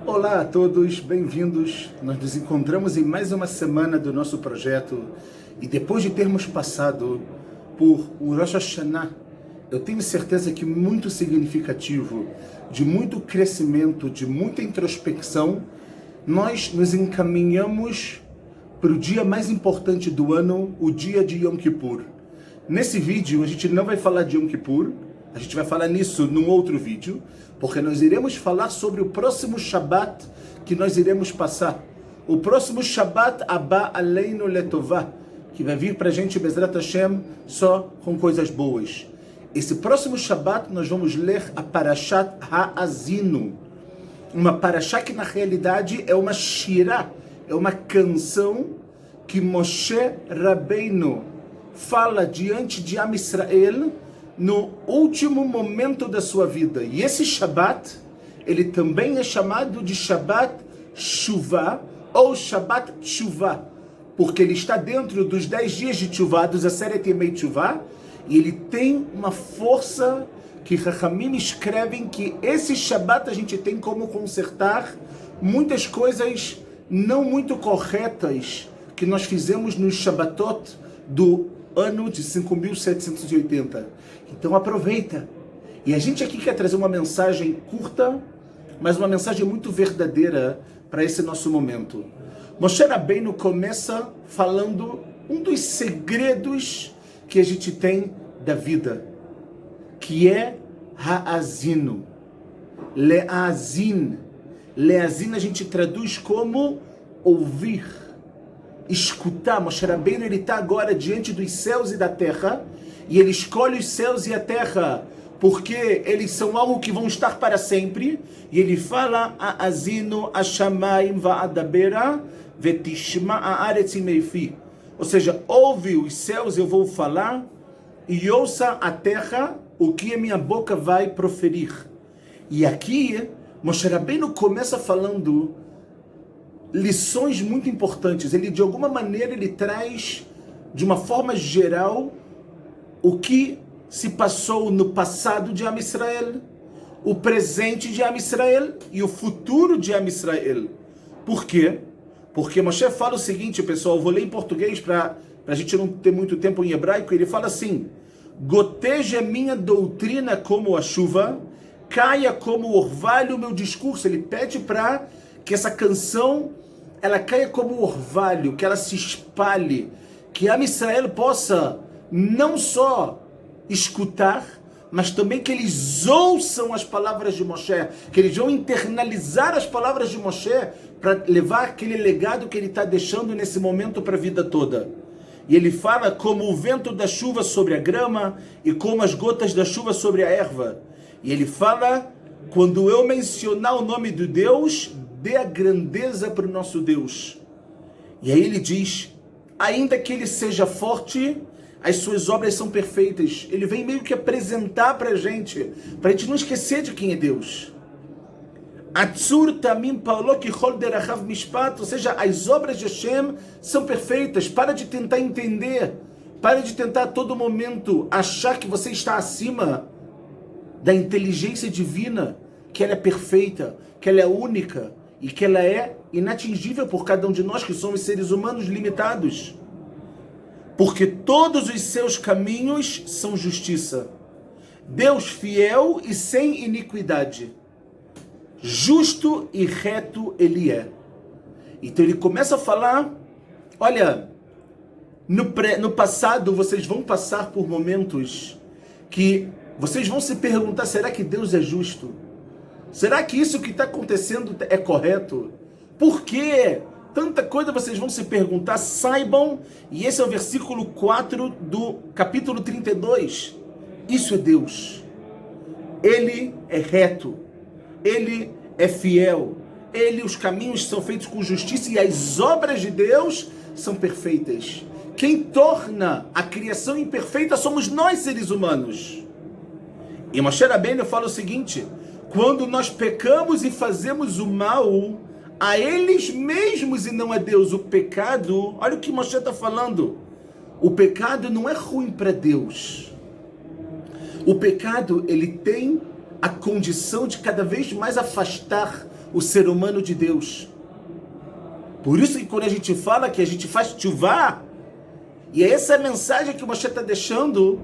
Olá a todos, bem-vindos. Nós nos encontramos em mais uma semana do nosso projeto e depois de termos passado por um Rosh Hashanah, eu tenho certeza que muito significativo, de muito crescimento, de muita introspecção, nós nos encaminhamos para o dia mais importante do ano, o dia de Yom Kippur. Nesse vídeo a gente não vai falar de Yom Kippur, a gente vai falar nisso num outro vídeo, porque nós iremos falar sobre o próximo Shabbat que nós iremos passar. O próximo Shabbat Abba Aleinu Letová, que vai vir para a gente, Bezrat Hashem, só com coisas boas. Esse próximo Shabbat nós vamos ler a Parashat Ha'azinu. Uma Parashat que na realidade é uma shirah, é uma canção que Moshe Rabbeinu fala diante de Am Israel no último momento da sua vida. E esse Shabbat, ele também é chamado de Shabbat Shuvah ou Shabbat Tshuvah, porque ele está dentro dos 10 dias de Tshuvah, dos Aseret Yemei Tshuvah, e ele tem uma força que Chachamim escrevem que esse Shabbat a gente tem como consertar muitas coisas não muito corretas que nós fizemos nos Shabbatot do ano de 5.780. Então aproveita. E a gente aqui quer trazer uma mensagem curta, mas uma mensagem muito verdadeira para esse nosso momento. Moshe Rabbeinu começa falando um dos segredos que a gente tem da vida, que é Ha'azinu. Le'azin. Le'azin a gente traduz como ouvir, escutar. Moshe Rabbeinu, ele está agora diante dos céus e da terra, e ele escolhe os céus e a terra porque eles são algo que vão estar para sempre, e ele fala Ha'azinu Hashamayim va'adabera vetishma ha'aretz imeifi. Ou seja, ouve os céus, eu vou falar, e ouça a terra o que a minha boca vai proferir. E aqui Moshe Rabbeinu começa falando lições muito importantes. Ele, de alguma maneira, ele traz, de uma forma geral, o que se passou no passado de Am Israel, o presente de Am Israel e o futuro de Am Israel. Por quê? Porque Moshe fala o seguinte, pessoal, eu vou ler em português para a gente não ter muito tempo em hebraico. Ele fala assim: goteja minha doutrina como a chuva, caia como o orvalho o meu discurso. Ele pede para que essa canção ela caia como orvalho, que ela se espalhe, que Am Israel possa não só escutar, mas também que eles ouçam as palavras de Moshe, que eles vão internalizar as palavras de Moshe para levar aquele legado que ele está deixando nesse momento para a vida toda. E ele fala como o vento da chuva sobre a grama e como as gotas da chuva sobre a erva. E ele fala, quando eu mencionar o nome de Deus, dê a grandeza para o nosso Deus. E aí ele diz, ainda que ele seja forte, as suas obras são perfeitas. Ele vem meio que apresentar para a gente não esquecer de quem é Deus. Atzur tamim paolo kichol derachav mishpat, ou seja, as obras de Hashem são perfeitas. Para de tentar entender, para de tentar a todo momento achar que você está acima da inteligência divina, que ela é perfeita, que ela é única e que ela é inatingível por cada um de nós que somos seres humanos limitados. Porque todos os seus caminhos são justiça. Deus fiel e sem iniquidade. Justo e reto ele é. Então ele começa a falar, olha, no passado vocês vão passar por momentos que vocês vão se perguntar, será que Deus é justo? Será que isso que está acontecendo é correto? Por quê? Tanta coisa vocês vão se perguntar, saibam, e esse é o versículo 4 do capítulo 32. Isso é Deus. Ele é reto. Ele é fiel. Os caminhos são feitos com justiça e as obras de Deus são perfeitas. Quem torna a criação imperfeita somos nós, seres humanos. E Moshe Rabbeinu fala o seguinte: quando nós pecamos e fazemos o mal a eles mesmos e não a Deus, o pecado, olha o que Moshe está falando, o pecado não é ruim para Deus. O pecado, ele tem a condição de cada vez mais afastar o ser humano de Deus. Por isso que quando a gente fala que a gente faz tchuvá, e é essa mensagem que o Moshe está deixando,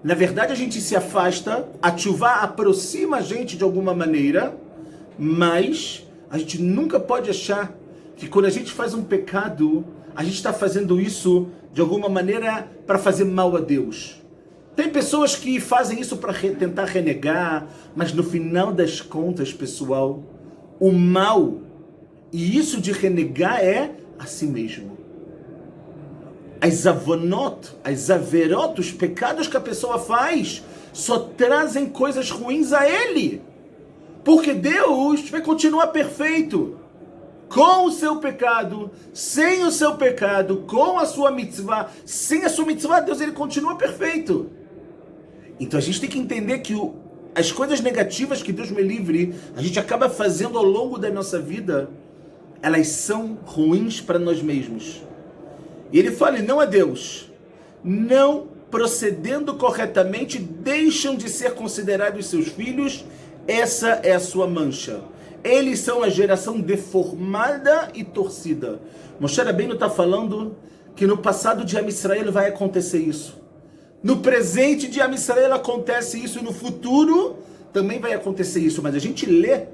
na verdade a gente se afasta, a tchuvá aproxima a gente de alguma maneira, mas a gente nunca pode achar que quando a gente faz um pecado, a gente está fazendo isso de alguma maneira para fazer mal a Deus. Tem pessoas que fazem isso para tentar renegar, mas no final das contas, pessoal, o mal, e isso de renegar é a si mesmo. As avonot, as averot, os pecados que a pessoa faz, só trazem coisas ruins a ele. Porque Deus vai continuar perfeito. Com o seu pecado, sem o seu pecado, com a sua mitzvah, sem a sua mitzvah, Deus ele continua perfeito. Então a gente tem que entender que as coisas negativas que Deus me livre, a gente acaba fazendo ao longo da nossa vida, elas são ruins para nós mesmos. E ele fala, e não a Deus, não procedendo corretamente, deixam de ser considerados seus filhos, essa é a sua mancha. Eles são a geração deformada e torcida. Moshe Rabbeinu está falando que no passado de Am Israel vai acontecer isso. No presente de Am Israel acontece isso e no futuro também vai acontecer isso. Mas a gente lê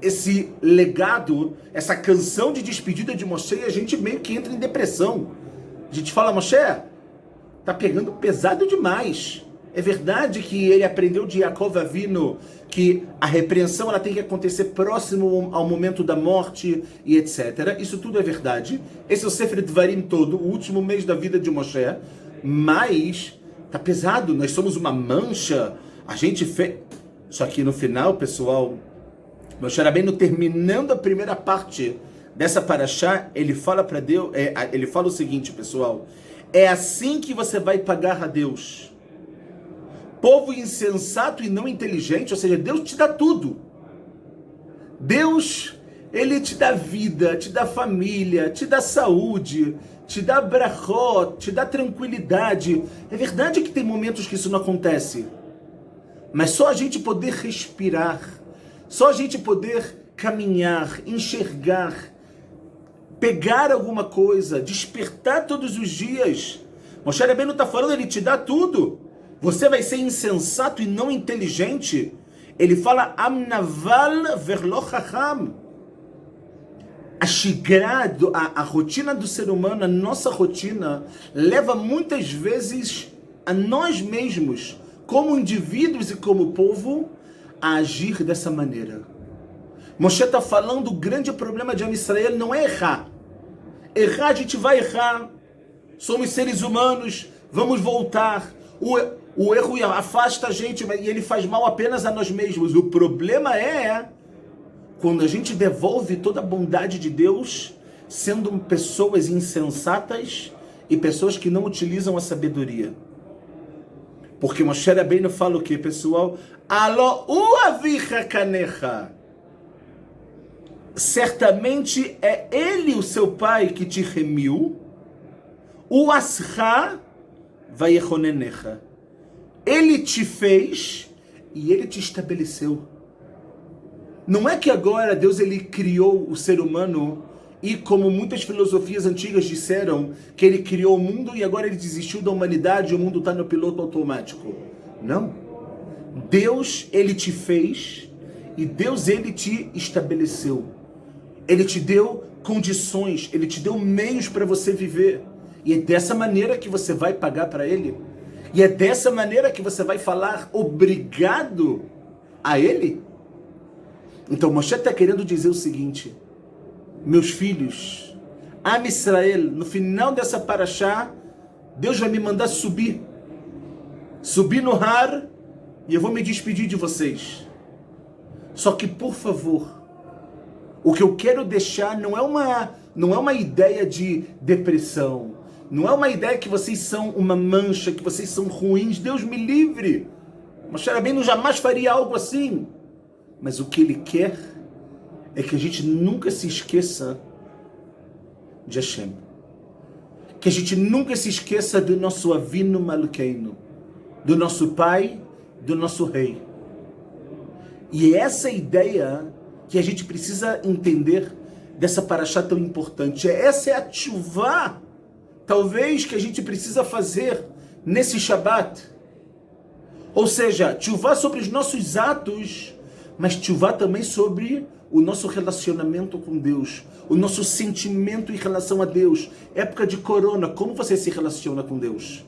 esse legado, essa canção de despedida de Moshe e a gente meio que entra em depressão. A gente fala, Moshe, tá pegando pesado demais. É verdade que ele aprendeu de Yaakov Avinu que a repreensão ela tem que acontecer próximo ao momento da morte e etc. Isso tudo é verdade. Esse é o Sefer Dvarim todo, o último mês da vida de Moshe. Mas tá pesado, nós somos uma mancha. A gente fez... Só que no final, pessoal, Moshe Rabbeinu terminando a primeira parte dessa paraxá, ele fala para Deus, ele fala o seguinte, pessoal, é assim que você vai pagar a Deus. Povo insensato e não inteligente, ou seja, Deus te dá tudo. Deus, ele te dá vida, te dá família, te dá saúde, te dá brachot, te dá tranquilidade. É verdade que tem momentos que isso não acontece. Mas só a gente poder respirar, só a gente poder caminhar, enxergar, pegar alguma coisa, despertar todos os dias. Moshe Rabbeinu está falando, ele te dá tudo. Você vai ser insensato e não inteligente? Ele fala, Amnaval verlo chacham. A rotina do ser humano, a nossa rotina, leva muitas vezes a nós mesmos, como indivíduos e como povo, a agir dessa maneira. Moshe está falando, o grande problema de Am Israel não é errar. Errar, a gente vai errar. Somos seres humanos, vamos voltar. O erro afasta a gente e ele faz mal apenas a nós mesmos. O problema é quando a gente devolve toda a bondade de Deus, sendo pessoas insensatas e pessoas que não utilizam a sabedoria. Porque Moshe Rabbeinu fala o que, pessoal? Alo uavicha kanecha. Certamente é ele, o seu pai, que te remiu. O asra vayechonenecha. Ele te fez e ele te estabeleceu. Não é que agora Deus ele criou o ser humano e, como muitas filosofias antigas disseram, que ele criou o mundo e agora ele desistiu da humanidade e o mundo está no piloto automático. Não. Deus ele te fez e Deus ele te estabeleceu. Ele te deu condições, ele te deu meios para você viver. E é dessa maneira que você vai pagar para ele. E é dessa maneira que você vai falar obrigado a ele. Então Moshe está querendo dizer o seguinte, meus filhos, Am Israel, no final dessa paraxá, Deus vai me mandar subir no Har, e eu vou me despedir de vocês. Só que, por favor, o que eu quero deixar não é uma ideia de depressão, não é uma ideia que vocês são uma mancha, que vocês são ruins, Deus me livre. Moshe Rabbeinu jamais faria algo assim. Mas o que ele quer é que a gente nunca se esqueça de Hashem. Que a gente nunca se esqueça do nosso Avinu Malkeinu, do nosso Pai, do nosso Rei. E é essa ideia que a gente precisa entender dessa paraxá tão importante. Essa é a tchuvá, talvez, que a gente precisa fazer nesse Shabat. Ou seja, tchuvá sobre os nossos atos, mas tchuvá também sobre o nosso relacionamento com Deus, o nosso sentimento em relação a Deus. Época de corona, como você se relaciona com Deus?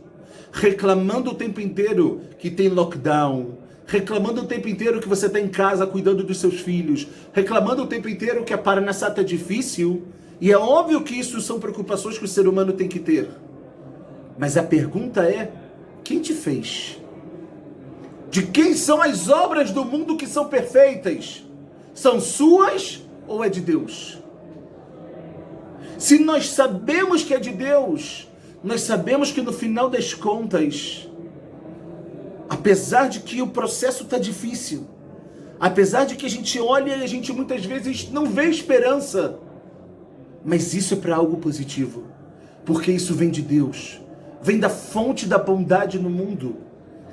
Reclamando o tempo inteiro que tem lockdown, reclamando o tempo inteiro que você está em casa cuidando dos seus filhos, reclamando o tempo inteiro que a Parnassá está difícil, e é óbvio que isso são preocupações que o ser humano tem que ter. Mas a pergunta é, quem te fez? De quem são as obras do mundo que são perfeitas? São suas ou é de Deus? Se nós sabemos que é de Deus, nós sabemos que no final das contas, apesar de que o processo está difícil, apesar de que a gente olha e a gente muitas vezes não vê esperança, mas isso é para algo positivo, porque isso vem de Deus, vem da fonte da bondade no mundo,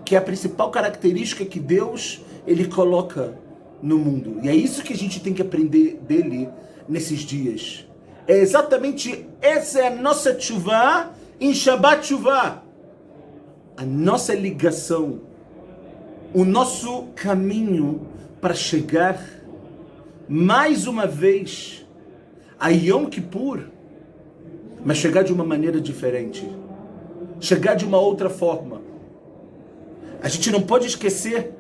que é a principal característica que Deus ele coloca no mundo. E é isso que a gente tem que aprender dele nesses dias. É exatamente essa é a nossa tchuvá em Shabbat Tchuvá. A nossa ligação, o nosso caminho para chegar mais uma vez a Yom Kippur, mas chegar de uma maneira diferente, chegar de uma outra forma. A gente não pode esquecer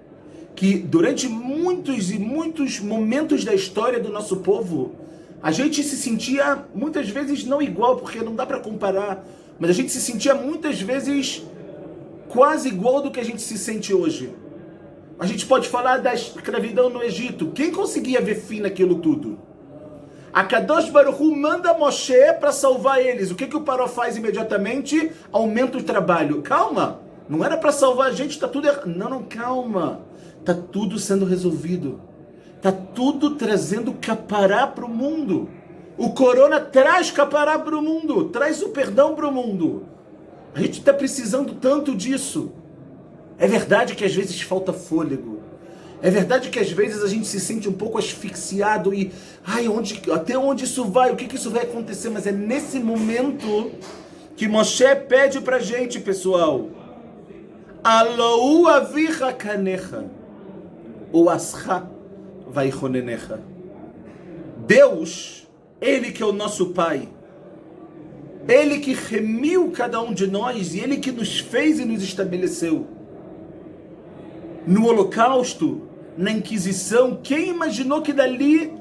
que durante muitos e muitos momentos da história do nosso povo, a gente se sentia muitas vezes não igual, porque não dá para comparar, mas a gente se sentia muitas vezes quase igual do que a gente se sente hoje. A gente pode falar da escravidão no Egito. Quem conseguia ver fim naquilo tudo? A Kadosh Baruch Hu manda Moshe para salvar eles. O que o Paró faz imediatamente? Aumenta o trabalho. Calma, não era para salvar a gente, tá tudo errado. Não, calma. Tá tudo sendo resolvido. Tá tudo trazendo capará para o mundo. O corona traz capará para o mundo, traz o perdão para o mundo. A gente está precisando tanto disso. É verdade que às vezes falta fôlego. É verdade que às vezes a gente se sente um pouco asfixiado e até onde isso vai? O que isso vai acontecer? Mas é nesse momento que Moshe pede pra gente, pessoal. Alou avicha kanecha, ou ascha vaichonenecha. Deus, Ele que é o nosso Pai, Ele que remiu cada um de nós e Ele que nos fez e nos estabeleceu. No Holocausto, na Inquisição, quem imaginou que dali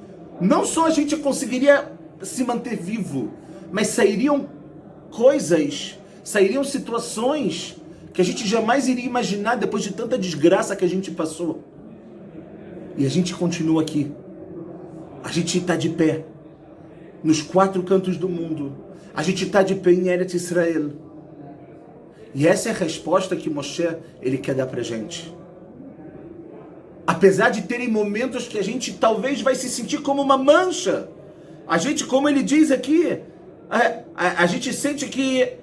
não só a gente conseguiria se manter vivo, mas sairiam coisas, sairiam situações que a gente jamais iria imaginar depois de tanta desgraça que a gente passou. E a gente continua aqui. A gente está de pé nos 4 cantos do mundo. A gente está de pé em Eretz Israel. E essa é a resposta que Moshe ele quer dar pra gente. Apesar de terem momentos que a gente talvez vai se sentir como uma mancha. A gente, como ele diz aqui, a gente sente que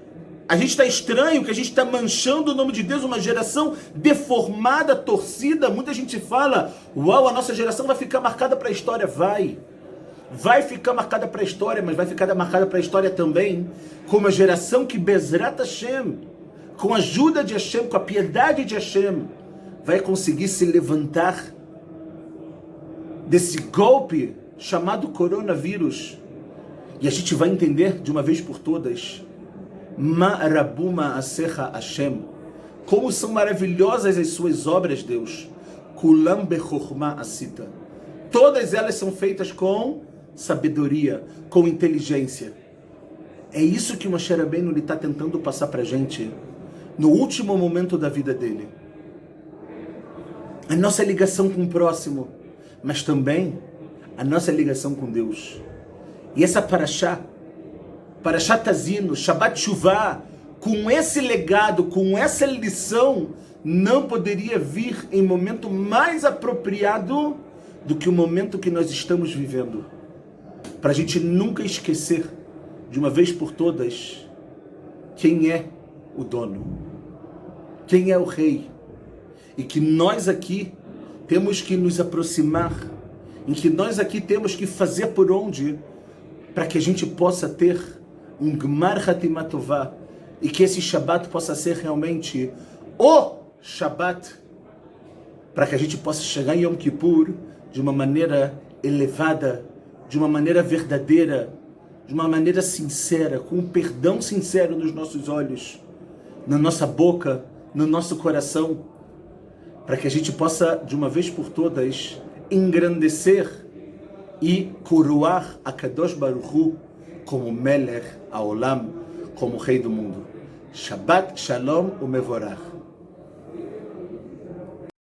a gente está estranho, que a gente está manchando o nome de Deus, uma geração deformada, torcida. Muita gente fala, uau, a nossa geração vai ficar marcada para a história. Vai ficar marcada para a história, mas vai ficar marcada para a história também como a geração que Bezrat Hashem, com a ajuda de Hashem, com a piedade de Hashem, vai conseguir se levantar desse golpe chamado coronavírus. E a gente vai entender de uma vez por todas Ma'arabuma Asecha Hashem, como são maravilhosas as suas obras, Deus. Kulam Bechorma Asita. Todas elas são feitas com sabedoria, com inteligência. É isso que Moshe Rabbeinu está tentando passar para a gente no último momento da vida dele. A nossa ligação com o próximo, mas também a nossa ligação com Deus. E essa Parashá Tazino, Shabbat Tchuvá, com esse legado, com essa lição, não poderia vir em momento mais apropriado do que o momento que nós estamos vivendo. Para a gente nunca esquecer, de uma vez por todas, quem é o dono, quem é o rei. E que nós aqui temos que nos aproximar, em que nós aqui temos que fazer por onde, para que a gente possa ter um Gmar Hatimah Tová, e que esse Shabbat possa ser realmente o Shabbat, para que a gente possa chegar em Yom Kippur de uma maneira elevada, de uma maneira verdadeira, de uma maneira sincera, com um perdão sincero nos nossos olhos, na nossa boca, no nosso coração, para que a gente possa, de uma vez por todas, engrandecer e coroar a Kadosh Baruch Hu como Melech Haolam, como Rei do mundo. Shabbat Shalom Umevorach.